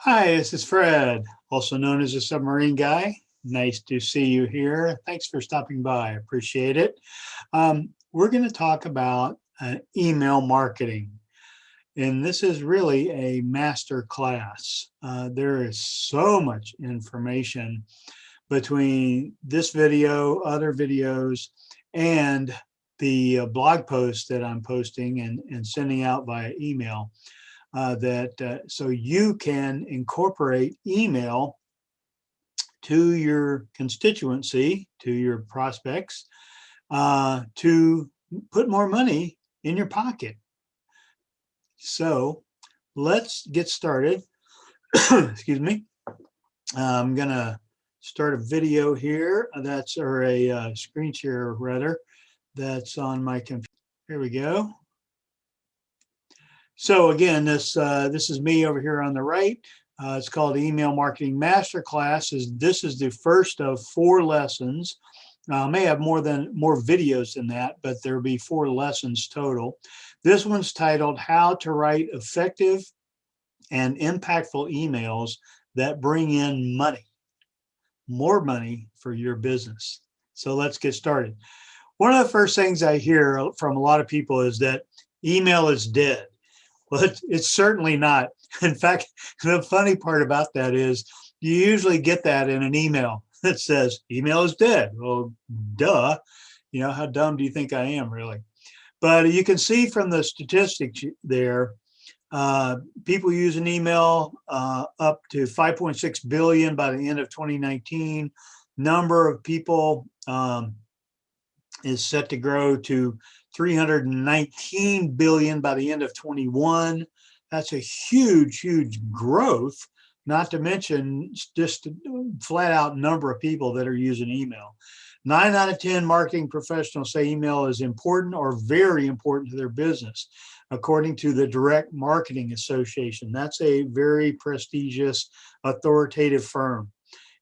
Hi, this is Fred, also known as the Submarine Guy. Nice to see you here. Thanks for stopping by. I appreciate it. We're going to talk about email marketing, and this is really a master class. There is so much information between this video, other videos, and the blog posts that I'm posting and sending out via email so you can incorporate email to your constituency, to your prospects, to put more money in your pocket. So let's get started. Excuse me. I'm gonna start a video here. Or a screen share rather. That's on my computer. Here we go. So again, this is me over here on the right. It's called Email Marketing Masterclass. This is the first of 4 lessons. I may have more videos than that, but there'll be 4 lessons total. This one's titled How to Write Effective and Impactful Emails That Bring in Money, more money for your business. So let's get started. One of the first things I hear from a lot of people is that email is dead. Well, it's certainly not. In fact, the funny part about that is you usually get that in an email that says email is dead. Well, duh. You know, how dumb do you think I am, really? But you can see from the statistics there, people use an email up to 5.6 billion by the end of 2019. Number of people is set to grow to 319 billion by the end of 21. That's a huge growth, not to mention just a flat out number of people that are using email. 9 out of 10 marketing professionals say email is important or very important to their business, according to the Direct Marketing Association. That's a very prestigious, authoritative firm.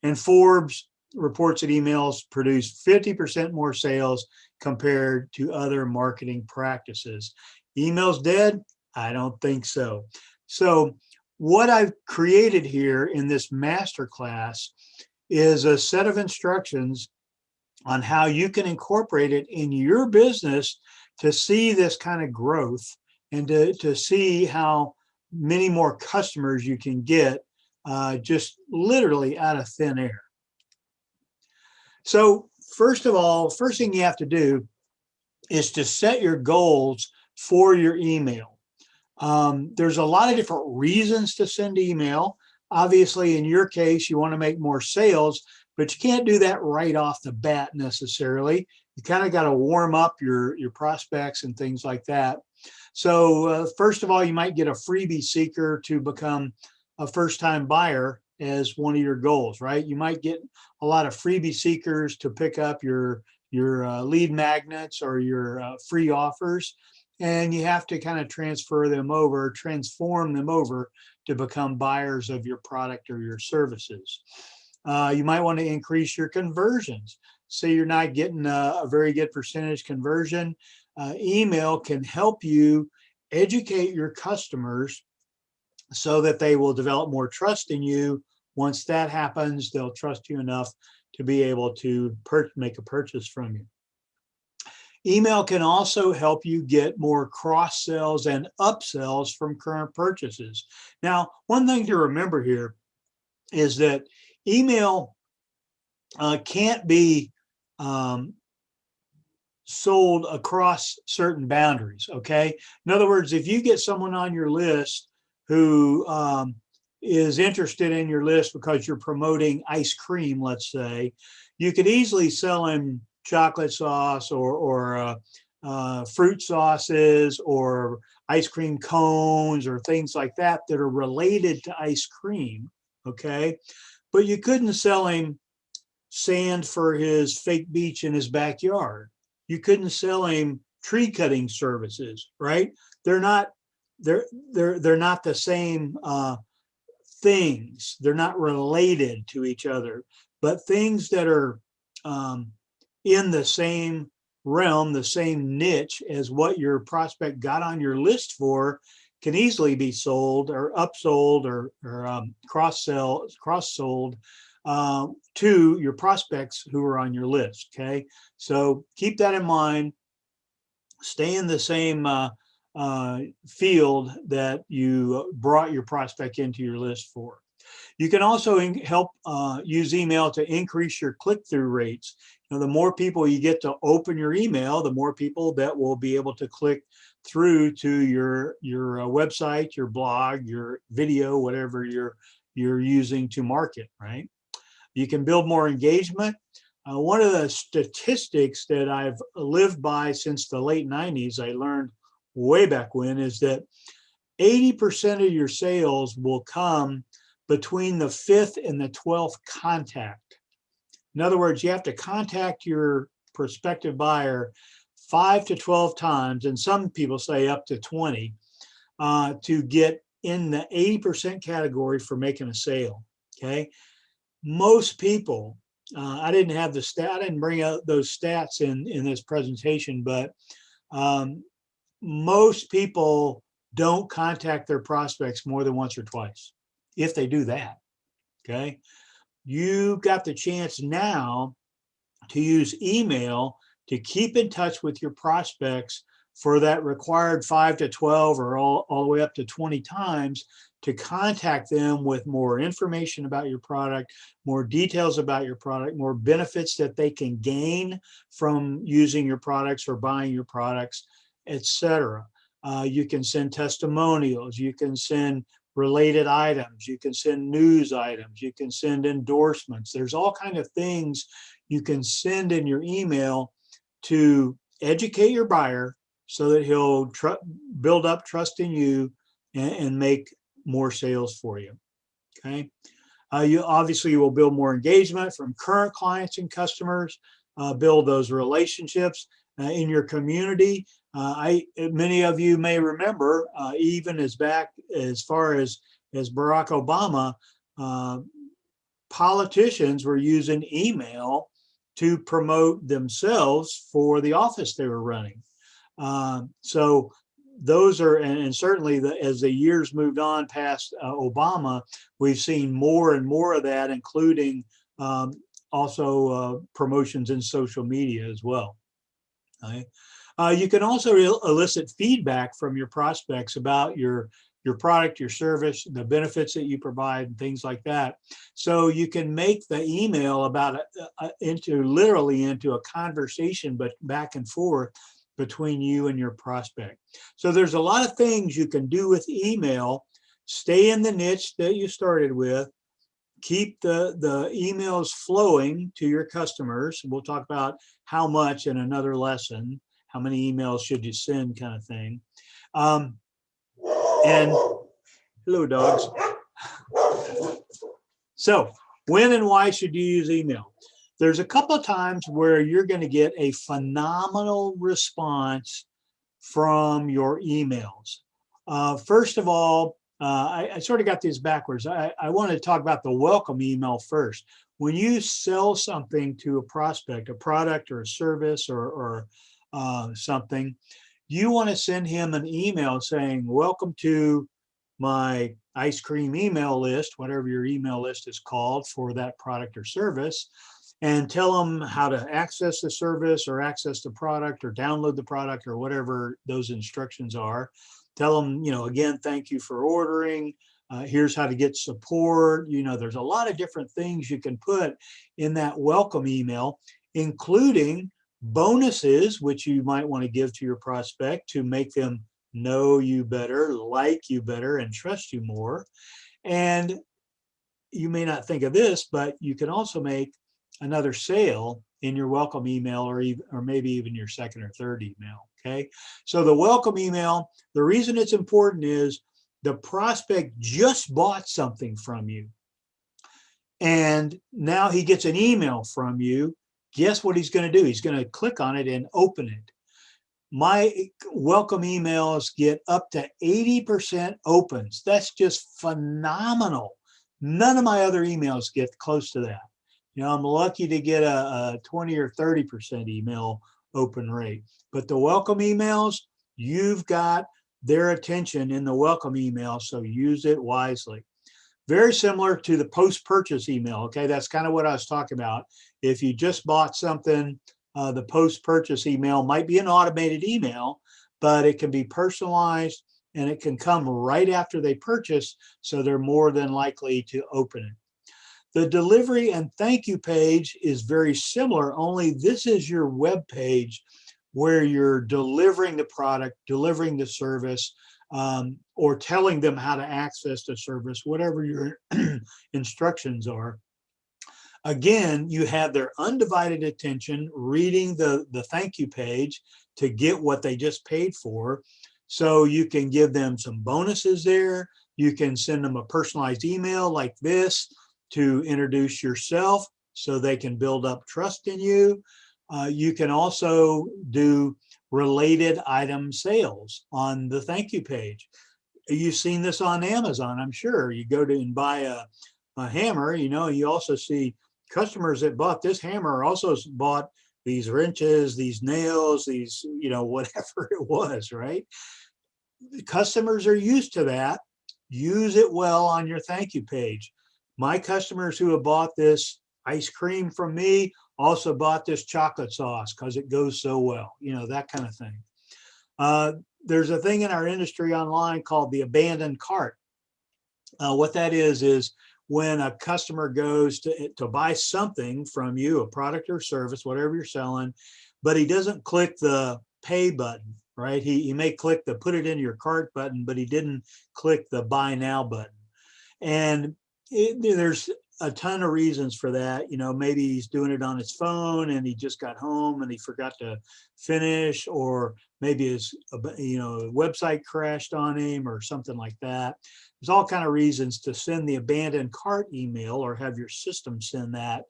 And Forbes reports that emails produce 50% more sales compared to other marketing practices. Email's dead? I don't think so. So what I've created here in this masterclass is a set of instructions on how you can incorporate it in your business to see this kind of growth and to see how many more customers you can get just literally out of thin air. So first of all, first thing you have to do is to set your goals for your email. There's a lot of different reasons to send email. Obviously, in your case, you want to make more sales, but you can't do that right off the bat necessarily. You kind of got to warm up your prospects and things like that. So first of all, you might get a freebie seeker to become a first-time buyer as one of your goals, right? You might get a lot of freebie seekers to pick up your lead magnets or your free offers, and you have to kind of transform them over to become buyers of your product or your services. You might want to increase your conversions. Say you're not getting a very good percentage conversion. Email can help you educate your customers so that they will develop more trust in you. Once that happens, they'll trust you enough to be able to make a purchase from you. Email can also help you get more cross sells and upsells from current purchases. Now, one thing to remember here is that email can't be sold across certain boundaries, okay? In other words, if you get someone on your list who is interested in your list because you're promoting ice cream, let's say, you could easily sell him chocolate sauce or fruit sauces or ice cream cones or things like that that are related to ice cream, okay? But you couldn't sell him sand for his fake beach in his backyard. You couldn't sell him tree cutting services, right? They're not the same things. They're not related to each other, but things that are in the same realm, the same niche as what your prospect got on your list for, can easily be sold or upsold or cross-sold to your prospects who are on your list. Okay, so keep that in mind. Stay in the same field that you brought your prospect into your list for. You can also help use email to increase your click-through rates. The more people you get to open your email, the more people that will be able to click through to your website, your blog, your video, whatever you're using to market, right? You can build more engagement. One of the statistics that I've lived by since the late 90s, I learned way back when, is that 80% of your sales will come between the 5th and the 12th contact. In other words, you have to contact your prospective buyer 5 to 12 times, and some people say up to 20, to get in the 80% category for making a sale. Okay, most people, I didn't have the stat, I didn't bring out those stats in this presentation, but most people don't contact their prospects more than once or twice, if they do that. Okay, you got the chance now to use email to keep in touch with your prospects for that required 5 to 12 or all the way up to 20 times, to contact them with more information about your product, more details about your product, more benefits that they can gain from using your products or buying your products, etc. You can send testimonials, you can send related items, you can send news items, you can send endorsements. There's all kinds of things you can send in your email to educate your buyer so that he'll build up trust in you and make more sales for you. Okay, you obviously will build more engagement from current clients and customers, build those relationships in your community. Many of you may remember, even as far as Barack Obama, politicians were using email to promote themselves for the office they were running. So those are, and certainly as the years moved on past Obama, we've seen more and more of that, including also promotions in social media as well. Okay. You can also elicit feedback from your prospects about your product, your service, the benefits that you provide, and things like that. So you can make the email literally into a conversation, but back and forth between you and your prospect. So there's a lot of things you can do with email. Stay in the niche that you started with. Keep the emails flowing to your customers. We'll talk about how much in another lesson, how many emails should you send, kind of thing. And hello, dogs. So when and why should you use email? There's a couple of times where you're going to get a phenomenal response from your emails. First of all, I sort of got these backwards. I want to talk about the welcome email first. When you sell something to a prospect, a product or a service or something, you want to send him an email saying, welcome to my ice cream email list, whatever your email list is called for that product or service, and tell them how to access the service or access the product or download the product or whatever those instructions are. Tell them, again, thank you for ordering. Here's how to get support. There's a lot of different things you can put in that welcome email, including bonuses, which you might want to give to your prospect to make them know you better, like you better, and trust you more. And you may not think of this, but you can also make another sale in your welcome email, or maybe even your second or third email. Okay, so the welcome email, the reason it's important is the prospect just bought something from you, and now he gets an email from you. Guess what he's going to do? He's going to click on it and open it. My welcome emails get up to 80% opens. That's just phenomenal. None of my other emails get close to that. I'm lucky to get a 20 or 30% email open rate. But the welcome emails, you've got their attention in the welcome email, so use it wisely. Very similar to the post-purchase email. Okay, that's kind of what I was talking about. If you just bought something, the post-purchase email might be an automated email, but it can be personalized and it can come right after they purchase, so they're more than likely to open it. The delivery and thank you page is very similar, only this is your web page where you're delivering the product, delivering the service, or telling them how to access the service, whatever your instructions are. Again, you have their undivided attention reading the thank you page to get what they just paid for. So you can give them some bonuses there. You can send them a personalized email like this to introduce yourself so they can build up trust in you. You can also do related item sales on the thank you page. You've seen this on Amazon, I'm sure. You go to and buy a hammer, you know, you also see customers that bought this hammer also bought these wrenches, these nails, these, you know, whatever it was, right? The customers are used to that. Use it well on your thank you page. My customers who have bought this ice cream from me also bought this chocolate sauce because it goes so well, you know, that kind of thing. There's a thing in our industry online called the abandoned cart. What that is when a customer goes to buy something from you, a product or service, whatever you're selling, but he doesn't click the pay button, right? He may click the put it in your cart button, but he didn't click the buy now button. And there's a ton of reasons for that. You know, maybe he's doing it on his phone and he just got home and he forgot to finish, or maybe his, you know, website crashed on him or something like that. There's all kind of reasons to send the abandoned cart email or have your system send that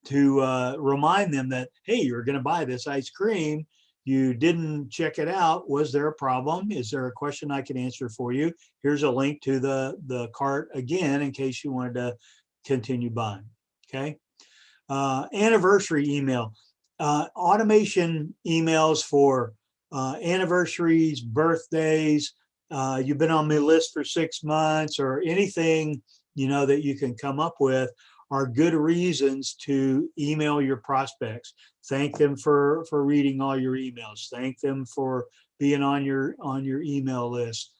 to remind them that, hey, you're going to buy this ice cream. You didn't check it out. Was there a problem? Is there a question I can answer for you? Here's a link to the cart again in case you wanted to continue buying. Okay. Anniversary email. Automation emails for anniversaries, birthdays. You've been on my list for 6 months, or anything, you know, that you can come up with are good reasons to email your prospects. Thank them for reading all your emails. Thank them for being on your email list.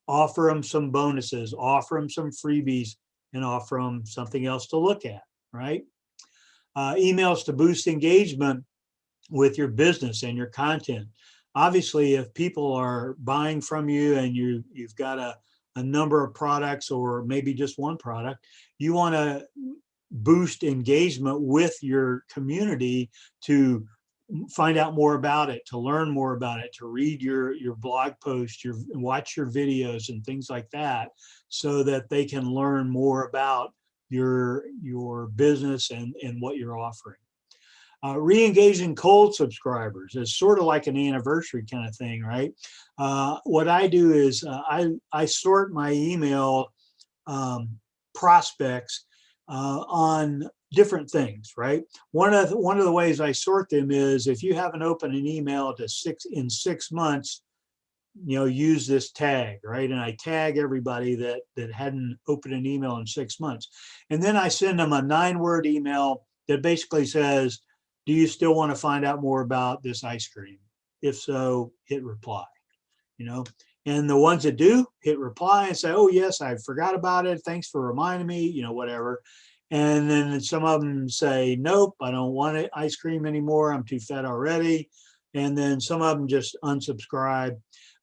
Offer them some bonuses, offer them some freebies, and offer them something else to look at, right? Emails to boost engagement with your business and your content. Obviously, if people are buying from you and you've got a number of products or maybe just one product, you want to boost engagement with your community to find out more about it, to learn more about it, to read your blog posts, watch your videos and things like that, so that they can learn more about your business and what you're offering. Re-engaging cold subscribers is sort of like an anniversary kind of thing, right? What I do is I sort my email prospects on different things, right? One of the ways I sort them is if you haven't opened an email in 6 months, you know, use this tag, right? And I tag everybody that hadn't opened an email in 6 months. And then I send them a 9-word email that basically says, do you still want to find out more about this ice cream? If so, hit reply, you know. And the ones that do, hit reply and say, oh yes, I forgot about it. Thanks for reminding me, you know, whatever. And then some of them say, nope, I don't want ice cream anymore. I'm too fat already. And then some of them just unsubscribe.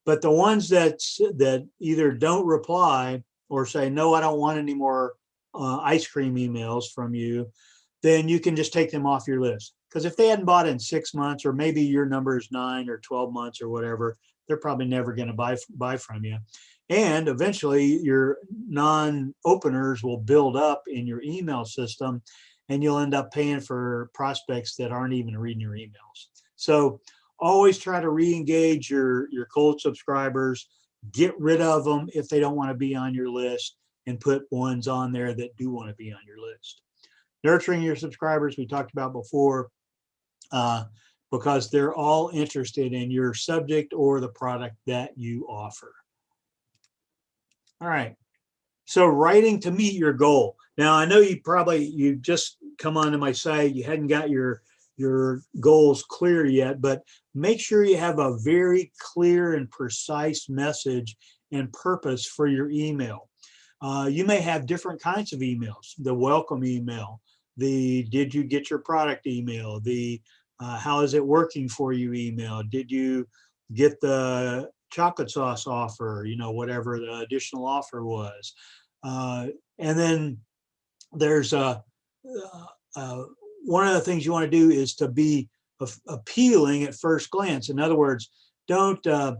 But the ones that either don't reply or say, no, I don't want any more ice cream emails from you, then you can just take them off your list. Because if they hadn't bought in 6 months, or maybe your number is 9 or 12 months or whatever, they're probably never going to buy from you. And eventually your non-openers will build up in your email system, and you'll end up paying for prospects that aren't even reading your emails. So always try to re-engage your cold subscribers, get rid of them if they don't want to be on your list, and put ones on there that do want to be on your list. Nurturing your subscribers, we talked about before, because they're all interested in your subject or the product that you offer. All right. So writing to meet your goal. Now I know you just come onto my site, you hadn't got your goals clear yet, but make sure you have a very clear and precise message and purpose for your email. You may have different kinds of emails: the welcome email, the did you get your product email, the how is it working for you email, did you get the chocolate sauce offer, whatever the additional offer was. And then there's uh, uh, one of the things you want to do is to be appealing at first glance. In other words, don't uh,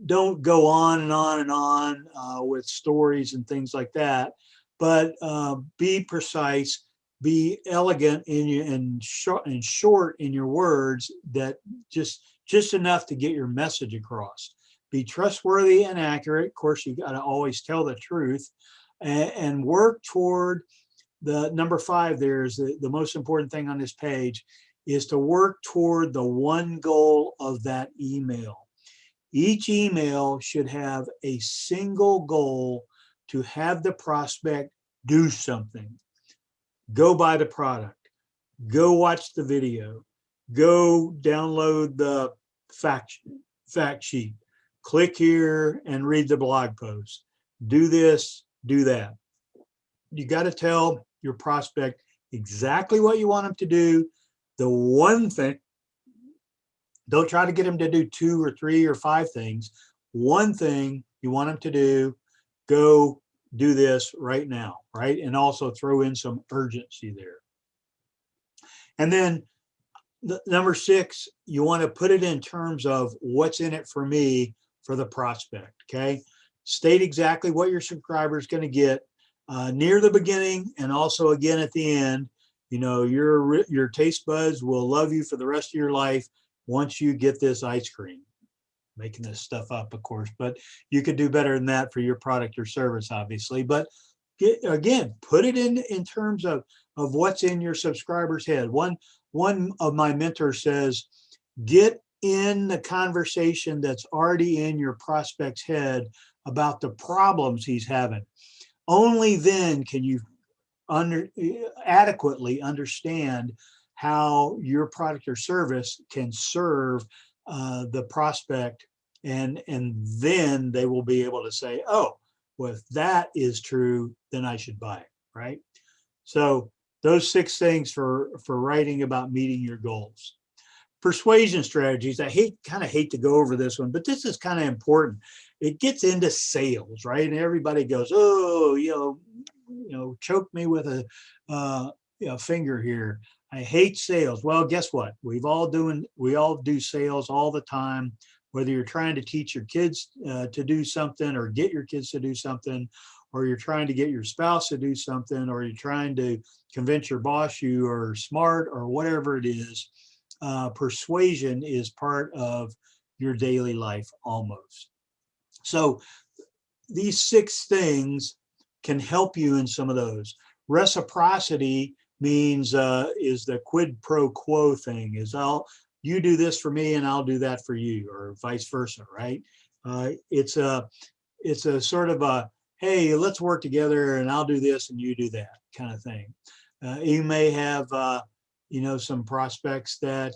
don't go on and on and on with stories and things like that, but be precise, be elegant and short in your words, that just enough to get your message across. Be trustworthy and accurate. Of course, you got to always tell the truth, and work toward the number 5. There's the most important thing on this page is to work toward the one goal of that email. Each email should have a single goal: to have the prospect do something. Go buy the product, go watch the video, go download the fact sheet, click here and read the blog post, do this, do that. You got to tell your prospect exactly what you want them to do. The one thing, don't try to get them to do 2 or 3 or 5 things. One thing you want them to do: go do this right now, right? And also throw in some urgency there. And then number 6, you want to put it in terms of what's in it for me, for the prospect. Okay. State exactly what your subscriber is going to get near the beginning, and also again at the end. Your taste buds will love you for the rest of your life once you get this ice cream. Making this stuff up, of course, but you could do better than that for your product or service, obviously. But again, put it in terms of what's in your subscriber's head. One of my mentors says, get in the conversation that's already in your prospect's head about the problems he's having. Only then can you adequately understand how your product or service can serve the prospect, and then they will be able to say, oh, well, if that is true, then I should buy it, right? So those 6 things for writing about meeting your goals. Persuasion strategies. I kind of hate to go over this one, but this is kind of important. It gets into sales, right? And everybody goes, oh, choke me with a finger here. I hate sales. Well, guess what? We all do sales all the time. Whether you're trying to teach your kids to do something, or get your kids to do something, or you're trying to get your spouse to do something, or you're trying to convince your boss you are smart, or whatever it is, persuasion is part of your daily life almost. So these 6 things can help you in some of those. Reciprocity means is the quid pro quo thing, is you do this for me and I'll do that for you, or vice versa, right? It's a sort of a, hey, let's work together and I'll do this and you do that kind of thing. You may have some prospects that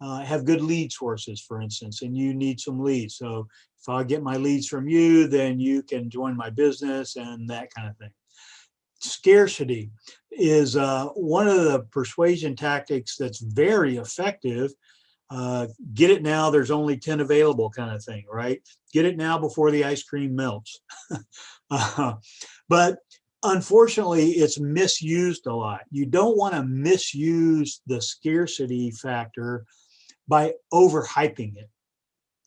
have good lead sources, for instance, and you need some leads. So if I get my leads from you, then you can join my business, and that kind of thing. Scarcity is one of the persuasion tactics that's very effective. Get it now, there's only 10 available kind of thing, right? Get it now before the ice cream melts. But unfortunately, it's misused a lot. You don't want to misuse the scarcity factor by overhyping it.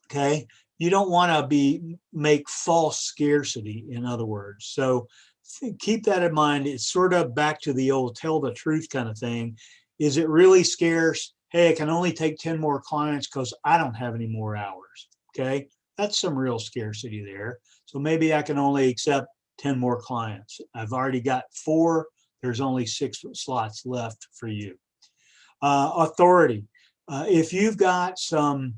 Okay. You don't want to make false scarcity, in other words. So keep that in mind. It's sort of back to the old tell the truth kind of thing. Is it really scarce? Hey, I can only take 10 more clients because I don't have any more hours. Okay. That's some real scarcity there. So maybe I can only accept 10 more clients. I've already got 4. There's only 6 slots left for you. Authority. If you've got some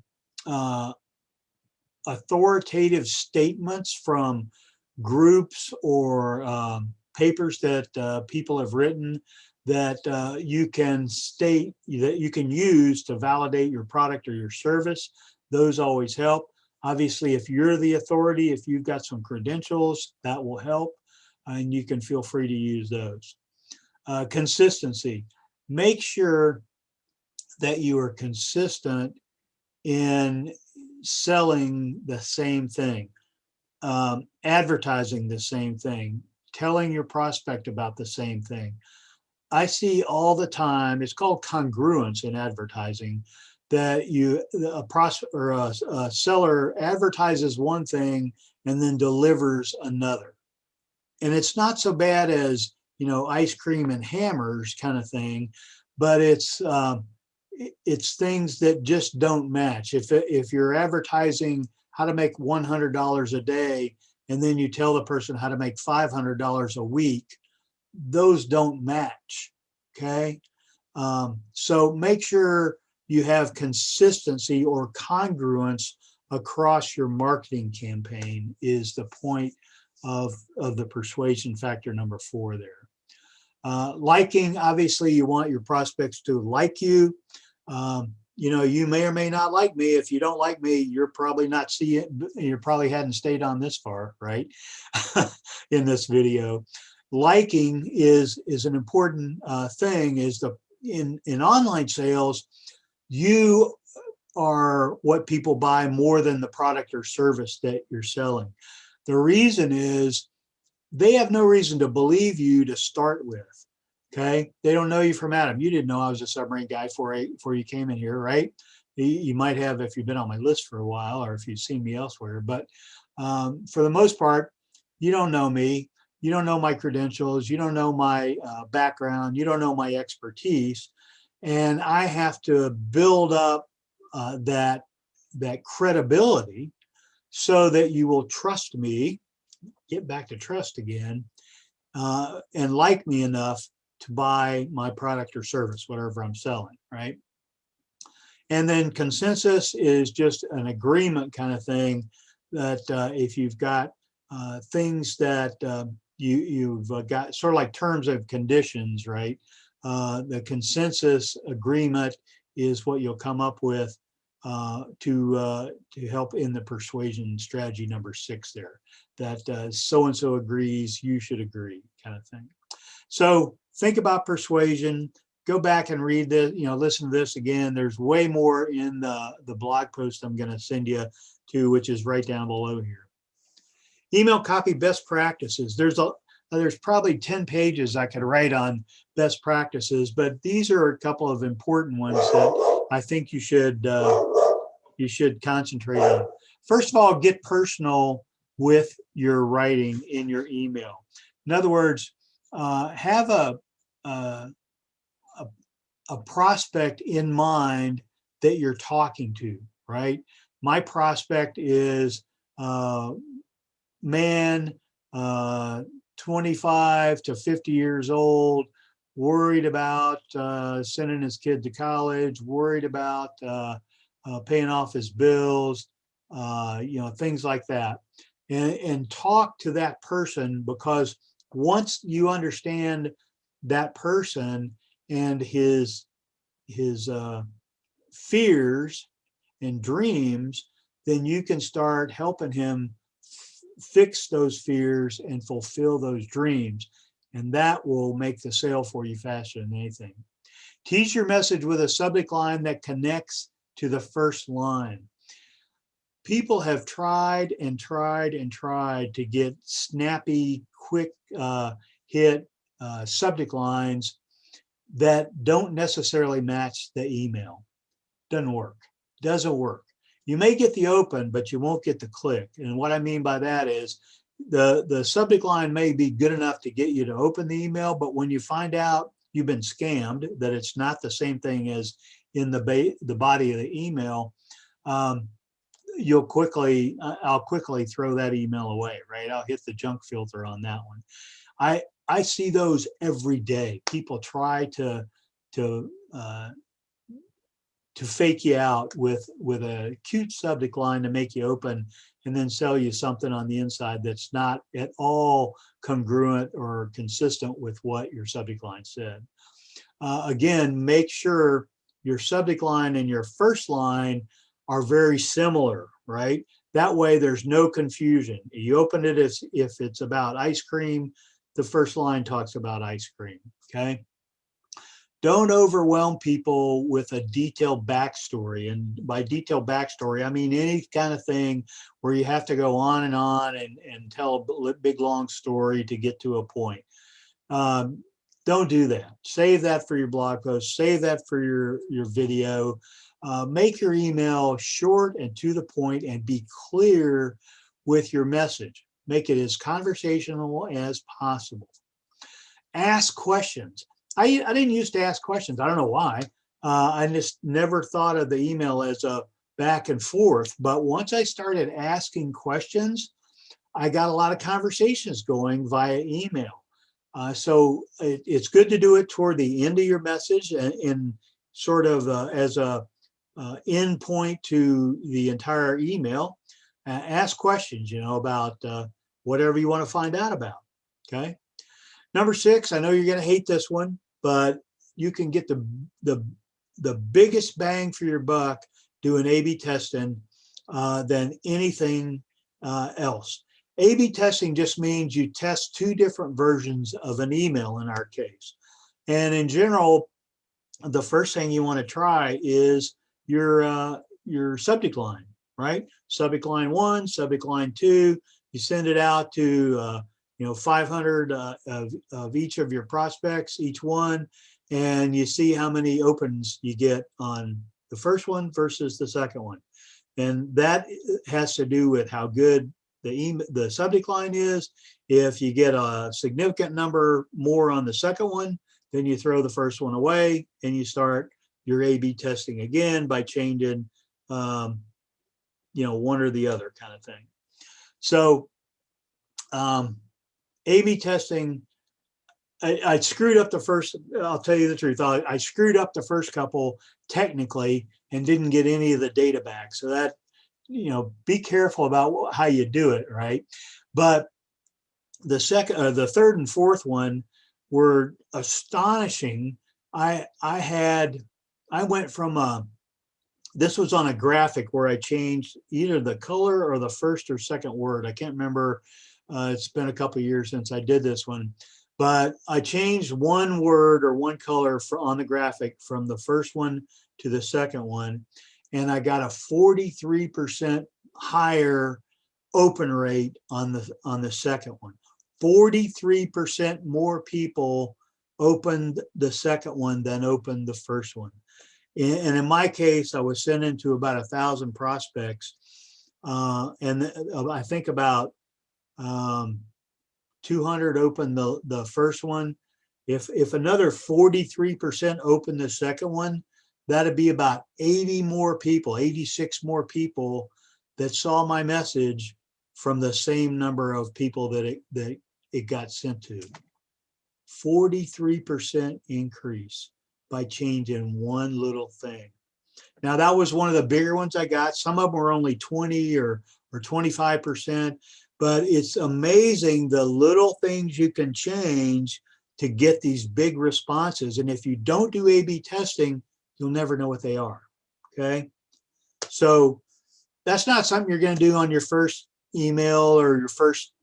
authoritative statements from groups or papers that people have written that you can state, that you can use to validate your product or your service. Those always help. Obviously, if you're the authority, if you've got some credentials, that will help, and you can feel free to use those. Consistency. Make sure that you are consistent in selling the same thing, advertising the same thing, telling your prospect about the same thing. I see all the time, it's called congruence in advertising, that a seller advertises one thing and then delivers another. And it's not so bad as, ice cream and hammers kind of thing, but it's things that just don't match. If you're advertising how to make $100 a day, and then you tell the person how to make $500 a week, those don't match. Okay. So make sure you have consistency or congruence across your marketing campaign is the point of the persuasion factor number 4 there. Liking, obviously you want your prospects to like you. You may or may not like me. If you don't like me, you're probably not you probably hadn't stayed on this far, right? In this video. Liking is an important thing. In online sales, you are what people buy more than the product or service that you're selling. The reason is they have no reason to believe you to start with. Okay, they don't know you from Adam. You didn't know I was a submarine guy before you came in here, right? You might have if you've been on my list for a while or if you've seen me elsewhere. But for the most part, you don't know me. You don't know my credentials. You don't know my background. You don't know my expertise. And I have to build up that credibility so that you will trust me, get back to trust again, and like me enough to buy my product or service, whatever I'm selling, right? And then consensus is just an agreement kind of thing that if you've got things that you've got sort of like terms of conditions, right? The consensus agreement is what you'll come up with to help in the persuasion strategy number 6 there, that so-and-so agrees, you should agree kind of thing. So think about persuasion, go back and read this, listen to this again. There's way more in the blog post I'm going to send you to, which is right down below here. Email copy best practices. There's probably 10 pages I could write on best practices, but these are a couple of important ones that I think you should concentrate on. First of all, get personal with your writing in your email. In other words, have a prospect in mind that you're talking to, right? My prospect is man, 25 to 50 years old, worried about sending his kid to college, worried about paying off his bills, things like that. And talk to that person, because once you understand that person and his fears and dreams, then you can start helping him fix those fears and fulfill those dreams. And that will make the sale for you faster than anything. Tease your message with a subject line that connects to the first line. People have tried and tried and tried to get snappy, quick hit subject lines that don't necessarily match the email. Doesn't work. You may get the open, but you won't get the click. And what I mean by that is the subject line may be good enough to get you to open the email, but when you find out you've been scammed, that it's not the same thing as in the body of the email, I'll quickly throw that email away, right? I'll hit the junk filter on that one. I see those every day. People try to fake you out with a cute subject line to make you open, and then sell you something on the inside that's not at all congruent or consistent with what your subject line said. Again, make sure your subject line and your first line are very similar, right? That way there's no confusion. You open it as if it's about ice cream, the first line talks about ice cream, okay? Don't overwhelm people with a detailed backstory. And by detailed backstory, I mean any kind of thing where you have to go on and tell a big, long story to get to a point. Don't do that. Save that for your blog post. Save that for your video. Make your email short and to the point, and be clear with your message. Make it as conversational as possible. Ask questions. I didn't used to ask questions. I don't know why. I just never thought of the email as a back and forth. But once I started asking questions, I got a lot of conversations going via email. So it's good to do it toward the end of your message, and sort of as a end point to the entire email. Ask questions, about whatever you want to find out about. Okay. Number 6, I know you're going to hate this one, but you can get the biggest bang for your buck doing A/B testing than anything else. A/B testing just means you test 2 different versions of an email in our case. And in general, the first thing you want to try is your subject line, right? Subject line 1, subject line 2. You send it out to 500 of each of your prospects, each one, and you see how many opens you get on the first one versus the second one. And that has to do with how good the subject line is. If you get a significant number more on the second one, then you throw the first one away and you start your A/B testing again by changing, one or the other kind of thing. So A/B testing, I screwed up the first, I'll tell you the truth. I screwed up the first couple technically and didn't get any of the data back. So that, be careful about how you do it, right? But the third and fourth one were astonishing. I went from this was on a graphic where I changed either the color or the first or second word. I can't remember. It's been a couple of years since I did this one, but I changed one word or one color on the graphic from the first one to the second one, and I got a 43% higher open rate on the second one. 43% more people opened the second one than opened the first one. And in my case, I was sending to about 1,000 prospects, and I think about 200 opened the first one. If another 43% opened the second one, that'd be about 80 more people, 86 more people that saw my message from the same number of people that it got sent to. 43% increase by changing one little thing. Now that was one of the bigger ones I got. Some of them were only 20 or 25%, but it's amazing the little things you can change to get these big responses. And if you don't do A/B testing, you'll never know what they are. Okay. So that's not something you're going to do on your first email or your first,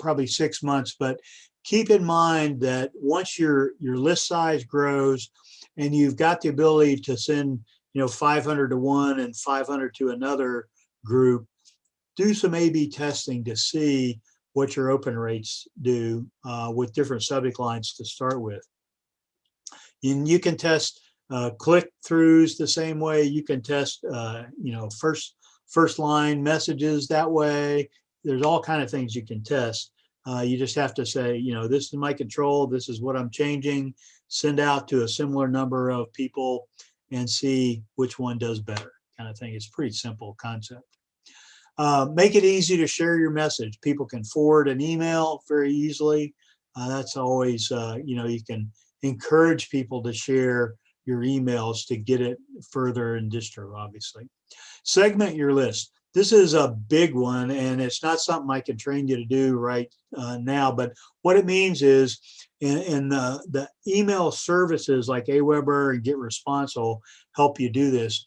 probably 6 months, but keep in mind that once your list size grows and you've got the ability to send, 500 to one and 500 to another group, do some A/B testing to see what your open rates do with different subject lines to start with. And you can test click-throughs the same way. You can test, first line messages that way. There's all kinds of things you can test. You just have to say, this is my control. This is what I'm changing. Send out to a similar number of people and see which one does better, kind of thing. It's a pretty simple concept. Make it easy to share your message. People can forward an email very easily. That's always, you can encourage people to share your emails to get it further in distro, obviously. Segment your list. This is a big one, and it's not something I can train you to do right now, but what it means is in the email services like Aweber and GetResponse will help you do this.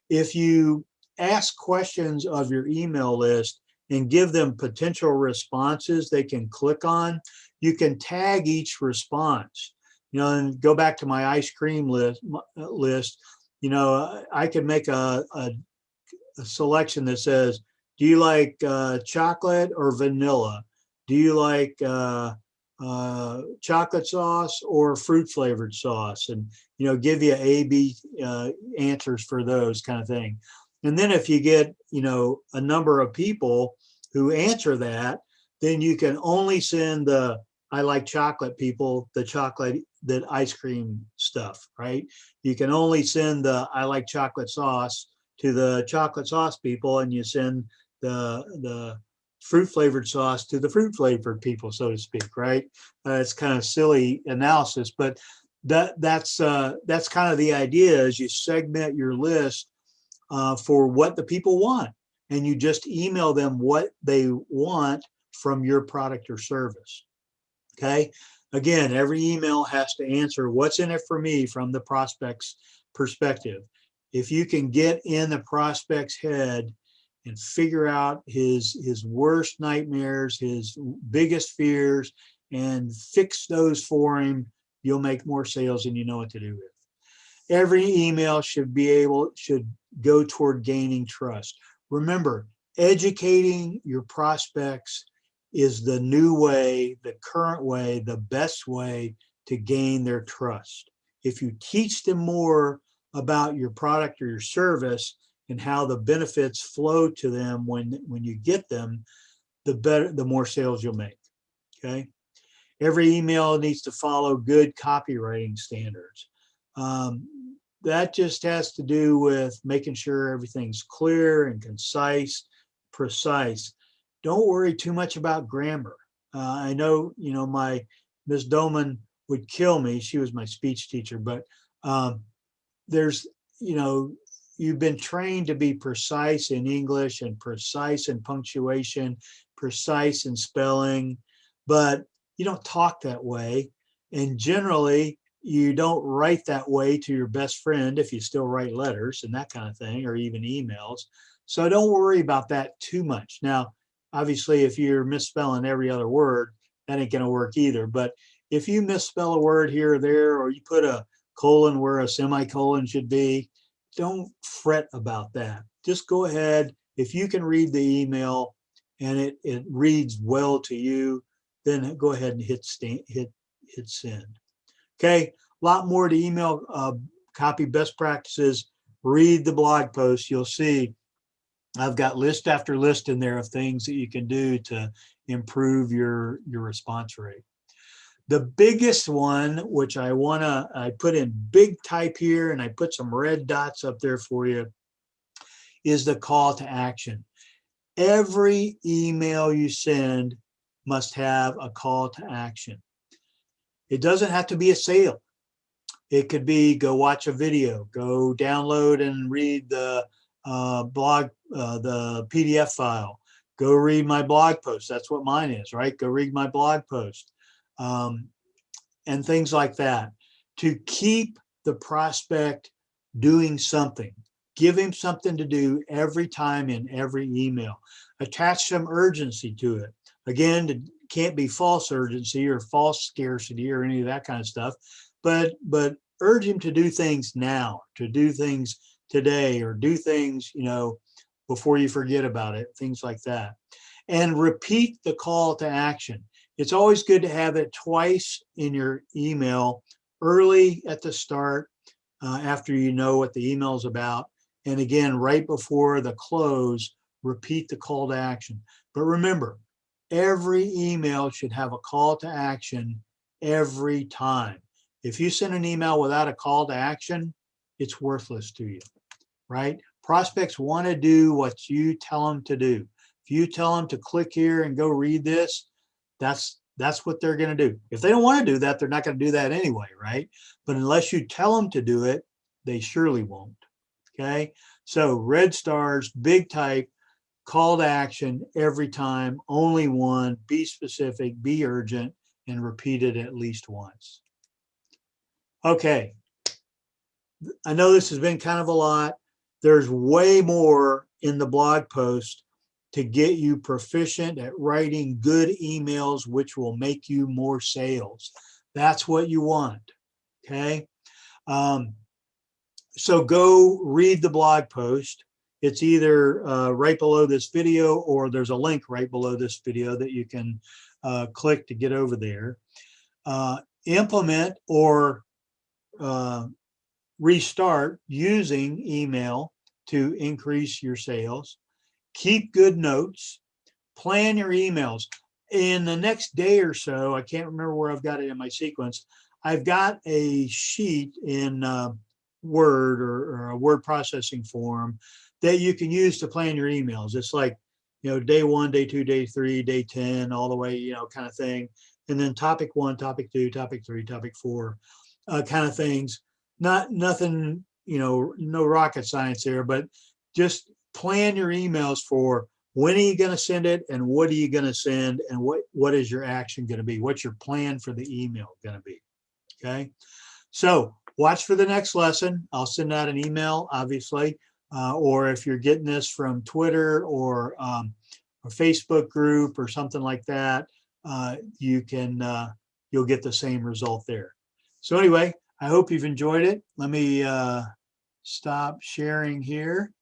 If you ask questions of your email list and give them potential responses they can click on, you can tag each response. And go back to my ice cream list. I could make a selection that says, do you like chocolate or vanilla? Do you like chocolate sauce or fruit flavored sauce? And give you A/B answers for those kind of thing. And then if you get a number of people who answer that, then you can only send the I like chocolate people the ice cream stuff, right? You can only send the I like chocolate sauce to the chocolate sauce people, and you send the fruit flavored sauce to the fruit flavored people, so to speak, right? It's kind of silly analysis, but that's kind of the idea. Is you segment your list for what the people want, and you just email them what they want from your product or service. Okay. Again, every email has to answer what's in it for me from the prospect's perspective. If you can get in the prospect's head and figure out his worst nightmares, his biggest fears, and fix those for him, you'll make more sales than you know what to do with. Every email should go toward gaining trust. Remember, educating your prospects is the new way, the current way, the best way to gain their trust. If you teach them more about your product or your service and how the benefits flow to them when you get them, the more sales you'll make. Okay. Every email needs to follow good copywriting standards. That just has to do with making sure everything's clear and concise, precise. Don't worry too much about grammar. I know, my Miss Doman would kill me. She was my speech teacher, but you've been trained to be precise in English and precise in punctuation, precise in spelling, but you don't talk that way. And generally, you don't write that way to your best friend if you still write letters and that kind of thing, or even emails. So don't worry about that too much. Now, obviously, if you're misspelling every other word, that ain't going to work either. But if you misspell a word here or there, or you put a colon where a semicolon should be, don't fret about that. Just go ahead. If you can read the email and it reads well to you, then go ahead and hit send. Okay, a lot more to email copy best practices. Read the blog post. You'll see I've got list after list in there of things that you can do to improve your response rate. The biggest one, which I put in big type here and I put some red dots up there for you, is the call to action. Every email you send must have a call to action. It doesn't have to be a sale. It could be go watch a video, go download and read the blog, the PDF file, go read my blog post. That's what mine is, right? Go read my blog post, and things like that, to keep the prospect doing something. Give him something to do every time in every email. Attach some urgency to it. Again, it can't be false urgency or false scarcity or any of that kind of stuff, but urge him to do things now, to do things today, or do things, before you forget about it, things like that. And repeat the call to action. It's always good to have it twice in your email, early at the start, after you know what the email is about. And again, right before the close, repeat the call to action. But remember, every email should have a call to action every time. If you send an email without a call to action, it's worthless to you, right? Prospects want to do what you tell them to do. If you tell them to click here and go read this, that's what they're going to do. If they don't want to do that, they're not going to do that anyway, right? But unless you tell them to do it, They surely won't. Okay. So red stars, big type, call to action every time, only one, be specific, be urgent, and repeat it at least once. Okay. I know this has been kind of a lot. There's way more in the blog post to get you proficient at writing good emails, which will make you more sales. That's what you want. Okay. So go read the blog post. It's either right below this video, or there's a link right below this video that you can click to get over there. Implement or restart using email to increase your sales. Keep good notes. Plan your emails. In the next day or so, I can't remember where I've got it in my sequence, I've got a sheet in Word or a word processing form that you can use to plan your emails. It's like, day 1, day 2, day 3, day 10, all the way, kind of thing. And then topic 1, topic 2, topic 3, topic 4, kind of things. Nothing, no rocket science there, but just plan your emails for when are you going to send it, and what are you going to send, and what is your action going to be? What's your plan for the email going to be? Okay. So watch for the next lesson. I'll send out an email, obviously, or if you're getting this from Twitter or a Facebook group or something like that, you'll get the same result there. So anyway, I hope you've enjoyed it. Let me stop sharing here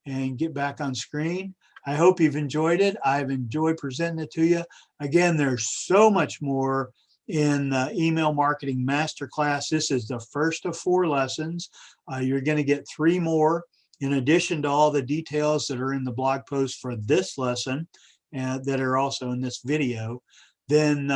and get back on screen. I hope you've enjoyed it. I've enjoyed presenting it to you. Again, there's so much more in the Email Marketing Masterclass. This is the first of 4 lessons. You're going to get 3 more in addition to all the details that are in the blog post for this lesson that are also in this video. Then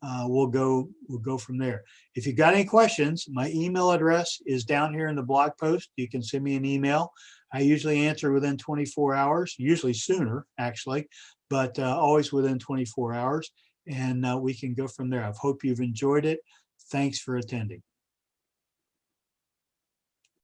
we'll go from there. If you've got any questions, my email address is down here in the blog post. You can send me an email. I usually answer within 24 hours, usually sooner actually, but always within 24 hours. And we can go from there. I hope you've enjoyed it. Thanks for attending.